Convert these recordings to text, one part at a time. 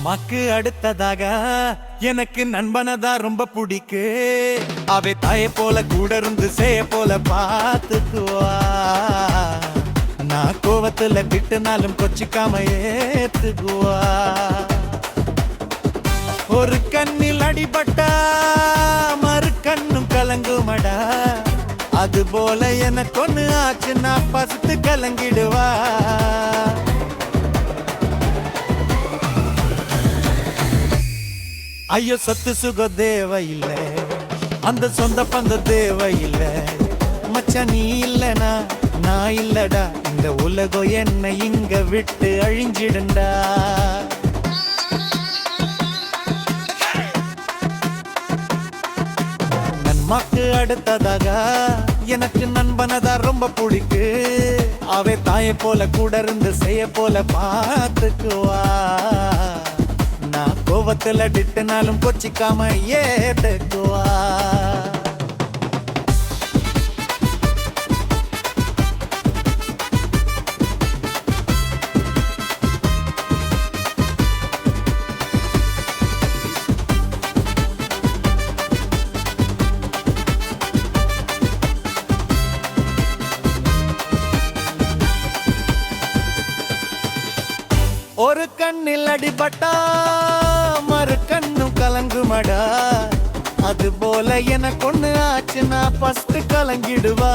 அம்மாக்கு அடுத்ததாக எனக்கு நண்பனதா ரொம்ப பிடிக்கு. அவை தாய போல கூட இருந்து செய்ய போல பாத்துக்குவா. நான் கோவத்துல திட்டுனாலும் கொச்சிக்காம ஏத்துக்குவா. ஒரு கண்ணில் அடிபட்டா மறு கண்ணும் கலங்குமடா. அது போல எனக்கு ஒண்ணு ஆச்சு நான் பசுத்து கலங்கிடுவா. ஐயோ சொத்து சுக தேவையில்லை, அந்த சொந்த பந்த தேவையில்லை. மச்சான் நீ இல்லனா நான் இல்லடா, இந்த உலகம் என்னை இங்க விட்டு அழிஞ்சிடுண்டா. நன்மாக்கு அடுத்ததாக எனக்கு நண்பனதா ரொம்ப பிடிக்கு. அவை தாயை போல கூட இருந்து செய்ய போல பாத்துக்குவா. நான் கோவத்துல திட்டுனாலும் கொச்சிக்காம ஏத்துக்குவா. ஒரு கண்ணில் அடிபட்டா மறு கண்ணும் கலங்குமடா. அது போல எனக்கு ஒண்ணு ஆச்சு நான் ஃபர்ஸ்ட் கலங்கிடுவா.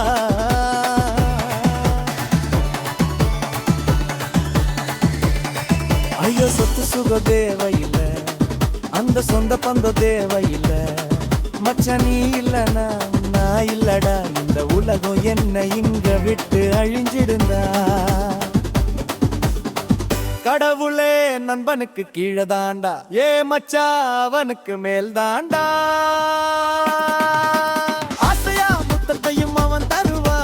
ஐயோ சொத்து சுக தேவையில்லை, அந்த சொந்த பந்த தேவையில்லை. மச்சான் நீ இல்லனா நான் இல்லடா, இந்த உலகம் என்னை இங்க விட்டு அழிஞ்சிடுந்தா. கடவுளே நண்பனுக்கு கீழே தாண்டா, ஏ மச்சா அவனுக்கு மேல் தாண்டா. ஆசையா முத்தத்தையும் அவன் தருவா,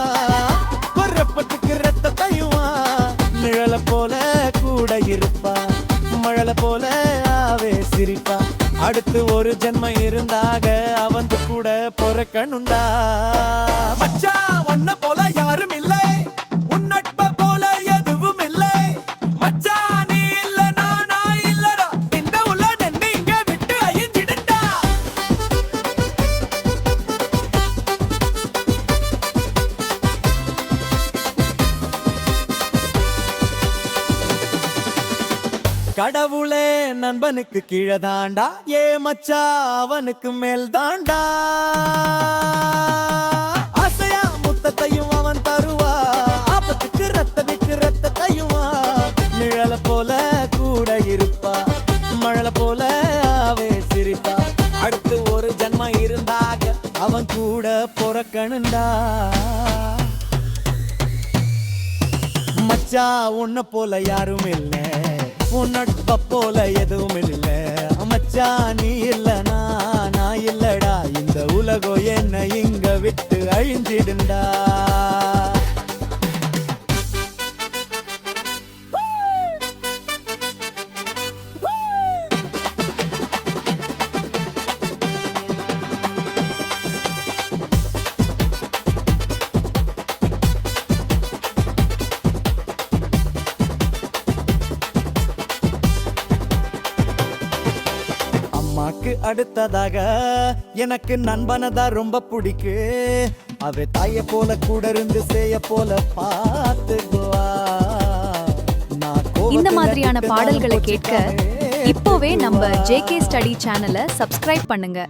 கொரப்பட்டுக்கு ரத்தத்தையும். நிழல போல கூட இருப்பா, மழல போல ஆவே சிரிப்பா. அடுத்து ஒரு ஜென்மம் இருந்தாக அவன் கூட பொறக்கணுண்டா. மச்சா ஒன்ன போல யாரும் இல்லை, உன் நட்ப போல எதுவும் இல்லை. மச்சா கடவுளே நண்பனுக்கு கீழே தாண்டா, ஏ மச்சா அவனுக்கு மேல் தாண்டா. ஆசையா முத்தத்தையும் அவன் தருவா, ஆபத்துக்கு ரத்தத்துக்கு ரத்தத்தையும். நிழல போல கூட இருப்பா, மழல போல அவே சிரிப்பா. அடுத்து ஒரு ஜன்மம் இருந்தாக அவன் கூட பொறக்கணுண்டா. மச்சா உன்ன போல யாரும் இல்லை, உன் நட்ப போல எதுவும் இல்லை. மச்சா நீ இல்லனா நான் இல்லடா, இந்த உலகம் என்ன இங்க விட்டு அழிஞ்சிடுண்டா. அம்மாக்கு அடுத்ததாக எனக்கு நண்பனதா ரொம்ப பிடிக்கு. அவ தாய போல கூட இருந்து செய்ய போல பாத்துக்குவா. இந்த மாதிரியான பாடல்களை கேட்க இப்போவே நம்ம JK ஸ்டடி சேனலை சப்ஸ்கிரைப் பண்ணுங்க.